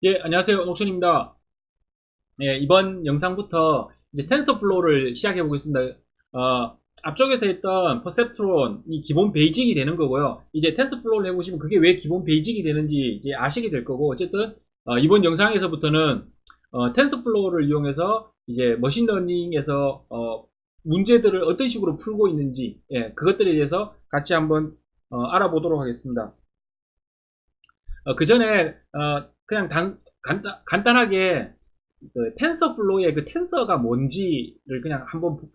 예, 안녕하세요. 옥션입니다. 예, 이번 영상부터 이제 텐서플로우를 시작해 보겠습니다. 앞쪽에서 했던 퍼셉트론이 기본 베이직이 되는 거고요. 이제 텐서플로우를 해보시면 그게 왜 기본 베이직이 되는지 이제 아시게 될 거고, 어쨌든, 이번 영상에서부터는, 텐서플로우를 이용해서 이제 머신러닝에서, 문제들을 어떤 식으로 풀고 있는지, 예, 그것들에 대해서 같이 한번, 알아보도록 하겠습니다. 그 전에 그냥 간단하게 그 텐서플로우의 그 텐서가 뭔지를 그냥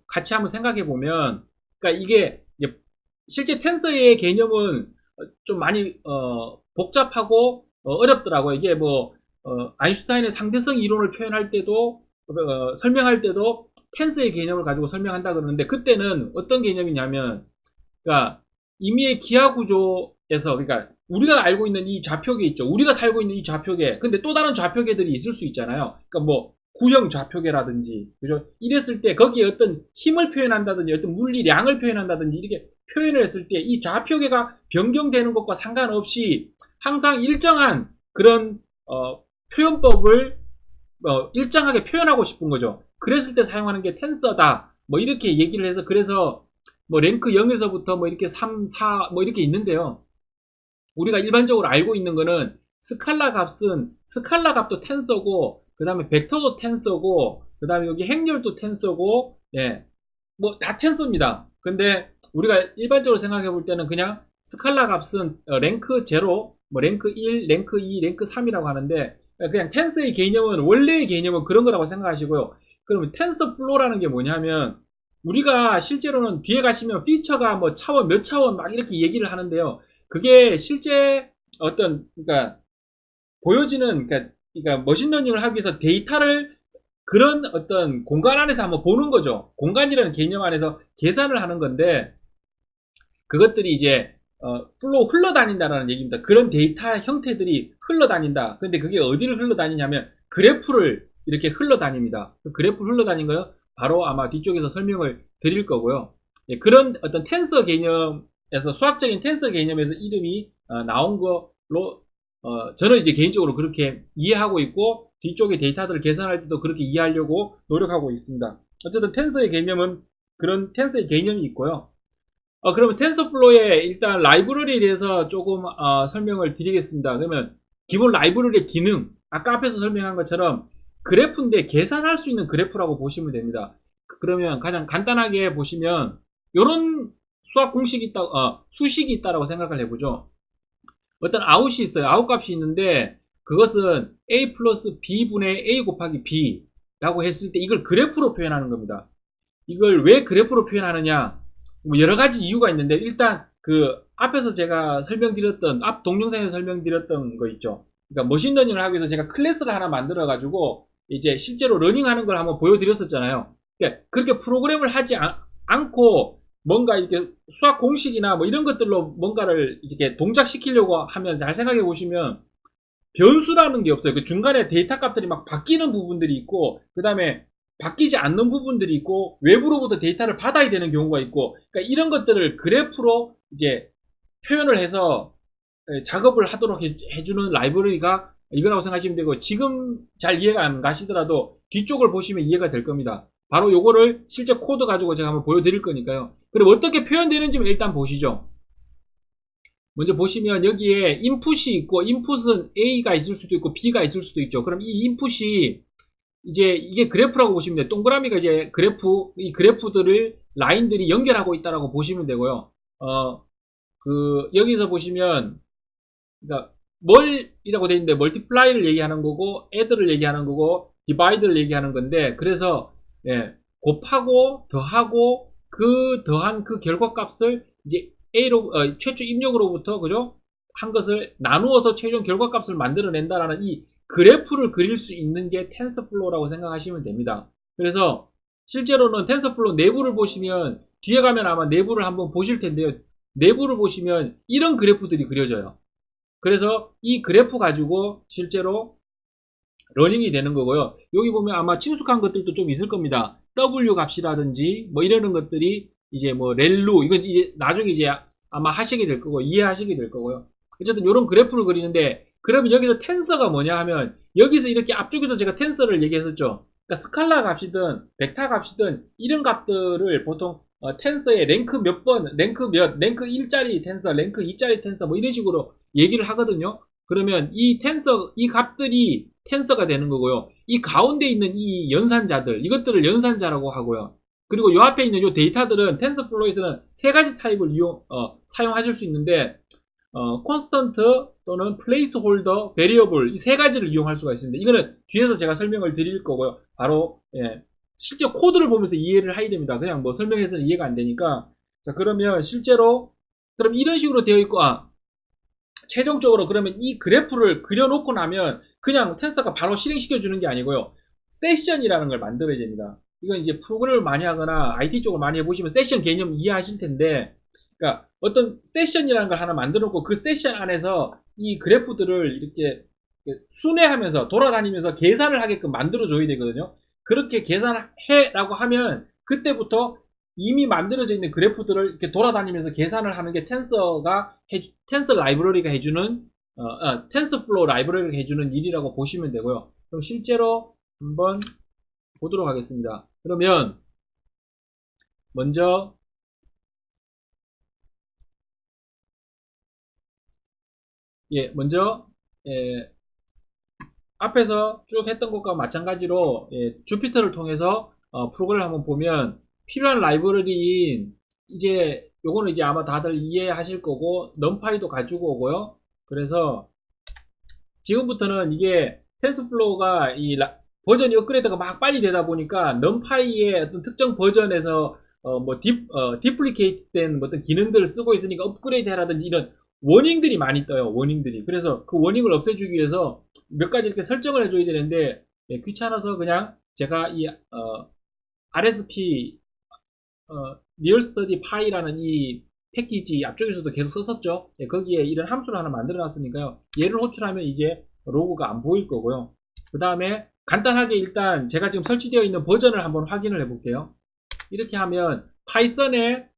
같이 한번 생각해 보면, 그러니까 이게 이제 실제 텐서의 개념은 좀 많이 복잡하고 어렵더라고요. 이게 뭐 아인슈타인의 상대성 이론을 표현할 때도 설명할 때도 텐서의 개념을 가지고 설명한다 그러는데, 그때는 어떤 개념이냐면, 그러니까 임의의 기하 구조에서, 그러니까 우리가 알고 있는 이 좌표계 있죠. 우리가 살고 있는 이 좌표계. 근데 또 다른 좌표계들이 있을 수 있잖아요. 그러니까 뭐 구형 좌표계라든지, 그죠? 이랬을 때 거기에 어떤 힘을 표현한다든지 어떤 물리량을 표현한다든지 이렇게 표현을 했을 때 이 좌표계가 변경되는 것과 상관없이 항상 일정한 그런 표현법을 일정하게 표현하고 싶은 거죠. 그랬을 때 사용하는 게 텐서다. 뭐 이렇게 얘기를 해서, 그래서 뭐 랭크 0에서부터 뭐 이렇게 3, 4 뭐 이렇게 있는데요. 우리가 일반적으로 알고 있는 거는 스칼라 값도 텐서고, 그 다음에 벡터도 텐서고, 그 다음에 여기 행렬도 텐서고, 예, 뭐 다 텐서입니다. 근데 우리가 일반적으로 생각해 볼 때는 그냥 스칼라 값은 랭크 0, 뭐 랭크 1, 랭크 2, 랭크 3이라고 하는데, 그냥 텐서의 개념은, 원래의 개념은 그런 거라고 생각하시고요. 그러면 텐서 플로라는 게 뭐냐면, 우리가 실제로는 뒤에 가시면 피처가 뭐 차원 몇 차원 막 이렇게 얘기를 하는데요. 그게 실제 그러니까 보여지는, 그러니까 머신러닝을 하기 위해서 데이터를 그런 어떤 공간 안에서 한번 보는 거죠. 공간이라는 개념 안에서 계산을 하는 건데, 그것들이 이제 플로우 흘러다닌다라는 얘기입니다. 그런 데이터 형태들이 흘러다닌다. 근데 그게 어디를 흘러다니냐면 그래프를 이렇게 흘러다닙니다. 그 그래프를 흘러다닌 거는 바로 아마 뒤쪽에서 설명을 드릴 거고요. 예, 그런 어떤 텐서 개념에서, 수학적인 텐서 개념에서 이름이 나온 걸로 저는 이제 개인적으로 그렇게 이해하고 있고, 뒤쪽에 데이터들을 계산할 때도 그렇게 이해하려고 노력하고 있습니다. 어쨌든 텐서의 개념은 그런 텐서의 개념이 있고요. 그러면 텐서플로우의 일단 라이브러리에 대해서 조금 설명을 드리겠습니다. 그러면 기본 라이브러리의 기능, 아까 앞에서 설명한 것처럼 그래프인데 계산할 수 있는 그래프라고 보시면 됩니다. 그러면 가장 간단하게 보시면 이런 수학 공식이 있다, 수식이 있다라고 생각을 해보죠. 어떤 아웃이 있어요. 아웃 값이 있는데, 그것은 a 플러스 b분의 a 곱하기 b라고 했을 때 이걸 그래프로 표현하는 겁니다. 이걸 왜 그래프로 표현하느냐? 뭐 여러 가지 이유가 있는데, 일단 그 앞에서 제가 설명드렸던, 앞 동영상에서 설명드렸던 거 있죠. 그러니까 머신러닝을 하기 위해서 제가 클래스를 하나 만들어 가지고 이제 실제로 러닝하는 걸 한번 보여드렸었잖아요. 그러니까 그렇게 프로그램을 하지 않고 뭔가 이렇게 수학 공식이나 뭐 이런 것들로 뭔가를 이렇게 동작시키려고 하면, 잘 생각해 보시면 변수라는 게 없어요. 그 중간에 데이터 값들이 막 바뀌는 부분들이 있고, 그 다음에 바뀌지 않는 부분들이 있고, 외부로부터 데이터를 받아야 되는 경우가 있고, 그러니까 이런 것들을 그래프로 이제 표현을 해서 작업을 하도록 해주는 라이브러리가 이거라고 생각하시면 되고, 지금 잘 이해가 안 가시더라도 뒤쪽을 보시면 이해가 될 겁니다. 바로 요거를 실제 코드 가지고 제가 한번 보여드릴 거니까요. 그럼 어떻게 표현되는지 일단 보시죠. 먼저 보시면 여기에 인풋이 있고, 인풋은 A가 있을 수도 있고 B가 있을 수도 있죠. 그럼 이 인풋이 이제 이게 그래프라고 보시면 돼요. 동그라미가 이제 그래프, 이 그래프들을 라인들이 연결하고 있다라고 보시면 되고요. 여기서 보시면, 그러니까 멀이라고 되어 있는데 멀티플라이를 얘기하는 거고, 애드를 얘기하는 거고, 디바이드를 얘기하는 건데, 그래서 예, 곱하고 더하고 그 더한 그 결과값을 이제 A로 최초 입력으로부터, 그죠? 한 것을 나누어서 최종 결과값을 만들어낸다라는 이 그래프를 그릴 수 있는 게 텐서플로우라고 생각하시면 됩니다. 그래서 실제로는 텐서플로우 내부를 보시면, 뒤에 가면 아마 내부를 한번 보실 텐데요. 내부를 보시면 이런 그래프들이 그려져요. 그래서 이 그래프 가지고 실제로 러닝이 되는 거고요. 여기 보면 아마 친숙한 것들도 좀 있을 겁니다. W 값이라든지 뭐 이러는 것들이 이제 뭐 렐루, 이건 이제 나중에 이제 아마 하시게 될 거고, 이해하시게 될 거고요. 어쨌든 이런 그래프를 그리는데, 그러면 여기서 텐서가 뭐냐 하면 여기서 이렇게 앞쪽에도 제가 텐서를 얘기했었죠. 그러니까 스칼라 값이든 벡터 값이든 이런 값들을 보통 텐서의 랭크 몇 번, 랭크 몇, 랭크 1짜리 텐서, 랭크 2짜리 텐서 뭐 이런 식으로 얘기를 하거든요. 그러면 이 텐서, 이 값들이 텐서가 되는 거고요. 이 가운데 있는 이 연산자들, 이것들을 연산자라고 하고요. 그리고 요 앞에 있는 요 데이터들은 텐서플로우에서는 세 가지 타입을 사용하실 수 있는데, 콘스턴트 또는 플레이스홀더, 베리어블 이 세 가지를 이용할 수가 있습니다. 이거는 뒤에서 제가 설명을 드릴 거고요. 바로 실제 코드를 보면서 이해를 해야 됩니다. 그냥 뭐 설명해서는 이해가 안 되니까. 자, 그러면 실제로 그럼 이런 식으로 되어 있고, 최종적으로 그러면 이 그래프를 그려놓고 나면 그냥 텐서가 바로 실행시켜 주는 게 아니고요. 세션이라는 걸 만들어야 됩니다. 이건 이제 프로그램을 많이 하거나 IT 쪽을 많이 해보시면 세션 개념 이해하실 텐데, 그러니까 어떤 세션이라는 걸 하나 만들어 놓고 그 세션 안에서 이 그래프들을 이렇게 순회하면서 돌아다니면서 계산을 하게끔 만들어 줘야 되거든요. 그렇게 계산해라고 하면 그때부터 이미 만들어져 있는 그래프들을 이렇게 돌아다니면서 계산을 하는 게 텐서 라이브러리가 해주는 텐서플로우 라이브러리가 해주는 일이라고 보시면 되고요. 그럼 실제로 한번 보도록 하겠습니다. 그러면 먼저 앞에서 쭉 했던 것과 마찬가지로 주피터를 통해서 프로그램을 한번 보면 필요한 라이브러리인 이제 요거는 이제 아마 다들 이해하실 거고 넘파이도 가지고 오고요. 그래서 지금부터는 이게 텐서플로우가 이 버전이 업그레이드가 막 빨리 되다 보니까 넘파이의 어떤 특정 버전에서 디플리케이트 된 어떤 기능들을 쓰고 있으니까 업그레이드 해라든지 이런 워닝들이 많이 떠요. 워닝들이. 그래서 그 워닝을 없애주기 위해서 몇 가지 이렇게 설정을 해줘야 되는데 귀찮아서 그냥 제가 이 RSP Real Study Py라는 이 패키지 앞쪽에서도 계속 썼었죠. 거기에 이런 함수를 하나 만들어 놨으니까요. 얘를 호출하면 이제 로그가 안 보일 거고요. 그 다음에 간단하게 일단 제가 지금 설치되어 있는 버전을 한번 확인을 해 볼게요. 이렇게 하면 파이썬의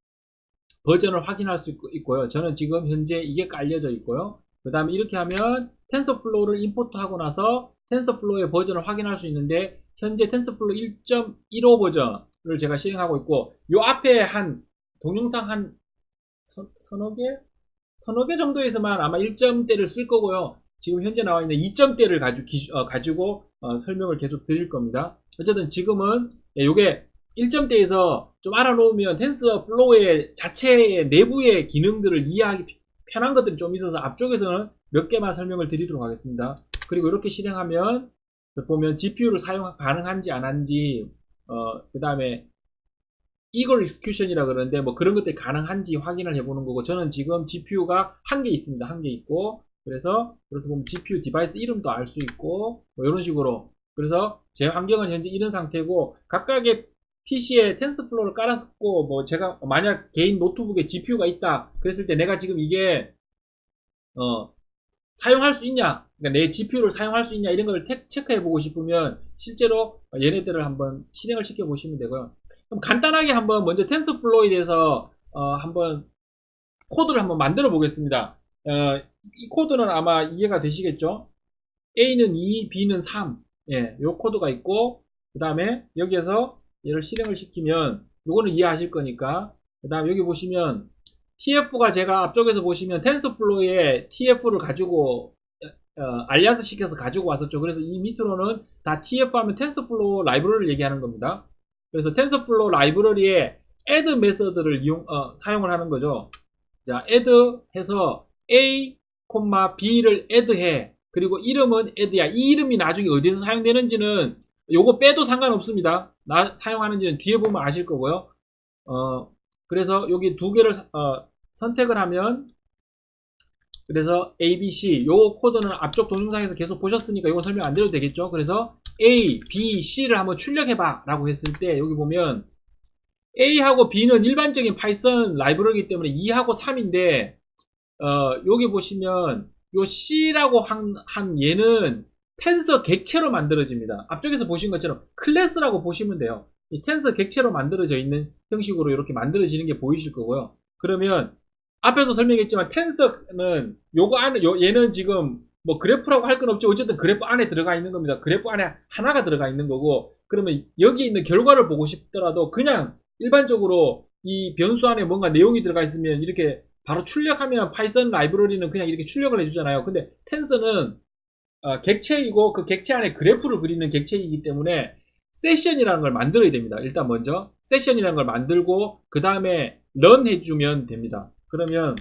버전을 확인할 수 있고요. 저는 지금 현재 이게 깔려져 있고요. 그 다음에 이렇게 하면 텐서플로우를 임포트하고 나서 텐서플로우의 버전을 확인할 수 있는데 현재 텐서플로우 1.15 버전을 제가 실행하고 있고 요 앞에 한 동영상 한 서너 개 정도에서만 아마 1점대를 쓸 거고요. 지금 현재 나와 있는 2점대를 가지고 설명을 계속 드릴 겁니다. 어쨌든 지금은 요게 1점대에서 좀 알아놓으면 텐서플로우의 자체의 내부의 기능들을 이해하기 편한 것들이 좀 있어서 앞쪽에서는 몇 개만 설명을 드리도록 하겠습니다. 그리고 이렇게 실행하면 보면 GPU를 사용 가능한지 안 한지 그 다음에 이걸 익스큐션이라 그러는데 뭐 그런 것들이 가능한지 확인을 해보는 거고 저는 지금 GPU가 한 개 있습니다. 한 개 있고 그래서 이렇게 보면 GPU 디바이스 이름도 알 수 있고 뭐 이런 식으로 그래서 제 환경은 현재 이런 상태고 각각의 PC에 텐서플로우를 깔았고 뭐 제가 만약 개인 노트북에 GPU가 있다 그랬을 때 내가 지금 이게 사용할 수 있냐 그러니까 내 GPU를 사용할 수 있냐 이런 걸 체크해 보고 싶으면 실제로 얘네들을 한번 실행을 시켜 보시면 되고요. 그럼 간단하게 한번 먼저 텐서플로우에 대해서 한번 코드를 한번 만들어 보겠습니다. 이 코드는 아마 이해가 되시겠죠? A는 2, B는 3 요 코드가 있고 그 다음에 여기에서 얘를 실행을 시키면 요거는 이해하실 거니까 그 다음에 여기 보시면 TF가 제가 앞쪽에서 보시면 텐서플로우에 TF를 가지고 알리아스 시켜서 가지고 왔었죠. 그래서 이 밑으로는 다 TF 하면 텐서플로우 라이브러리를 얘기하는 겁니다. 그래서 텐서플로우 라이브러리에 add 메서드를 사용을 하는 거죠. 자, add 해서 A, B를 add 해. 그리고 이름은 add야. 이 이름이 나중에 어디서 사용되는지는 요거 빼도 상관없습니다. 사용하는지는 뒤에 보면 아실 거고요. 그래서 여기 두 개를 선택을 하면 그래서 A, B, C 요 코드는 앞쪽 동영상에서 계속 보셨으니까 이거 설명 안 드려도 되겠죠. 그래서 A, B, C를 한번 출력해봐 라고 했을 때 여기 보면 A하고 B는 일반적인 파이썬 라이브러리이기 때문에 2하고 3인데 여기 보시면 요 C라고 한 얘는 텐서 객체로 만들어집니다. 앞쪽에서 보신 것처럼 클래스라고 보시면 돼요. 이 텐서 객체로 만들어져 있는 형식으로 이렇게 만들어지는 게 보이실 거고요. 그러면 앞에도 설명했지만 텐서는 요거 안에 얘는 지금 뭐 그래프라고 할 건 없죠. 어쨌든 그래프 안에 들어가 있는 겁니다. 그래프 안에 하나가 들어가 있는 거고, 그러면 여기 있는 결과를 보고 싶더라도 그냥 일반적으로 이 변수 안에 뭔가 내용이 들어가 있으면 이렇게 바로 출력하면 파이썬 라이브러리는 그냥 이렇게 출력을 해주잖아요. 근데 텐서는 객체이고 그 객체 안에 그래프를 그리는 객체이기 때문에 세션이라는 걸 만들어야 됩니다. 일단 먼저 세션이라는 걸 만들고 그 다음에 런 해주면 됩니다. 그러면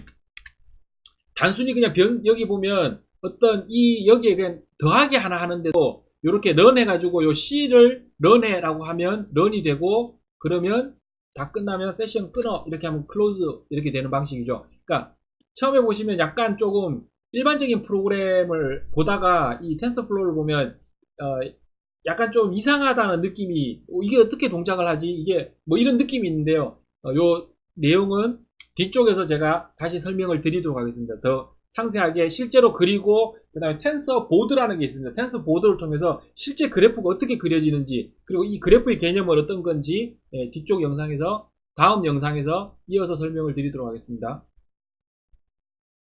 단순히 그냥 여기 보면 어떤 여기에 그냥 더하기 하나 하는데도 이렇게 런 해가지고 요 C를 런해라고 하면 런이 되고, 그러면 다 끝나면 세션 끊어 이렇게 하면 클로즈 이렇게 되는 방식이죠. 그러니까 처음에 보시면 약간 조금 일반적인 프로그램을 보다가 이 텐서플로우를 보면 약간 좀 이상하다는 느낌이, 이게 어떻게 동작을 하지? 이게 뭐 이런 느낌이 있는데요. 요 내용은 뒤쪽에서 제가 다시 설명을 드리도록 하겠습니다. 더 상세하게 실제로 그리고 그 다음에 텐서 보드라는 게 있습니다. 텐서 보드를 통해서 실제 그래프가 어떻게 그려지는지, 그리고 이 그래프의 개념은 어떤 건지 뒤쪽 영상에서, 다음 영상에서 이어서 설명을 드리도록 하겠습니다.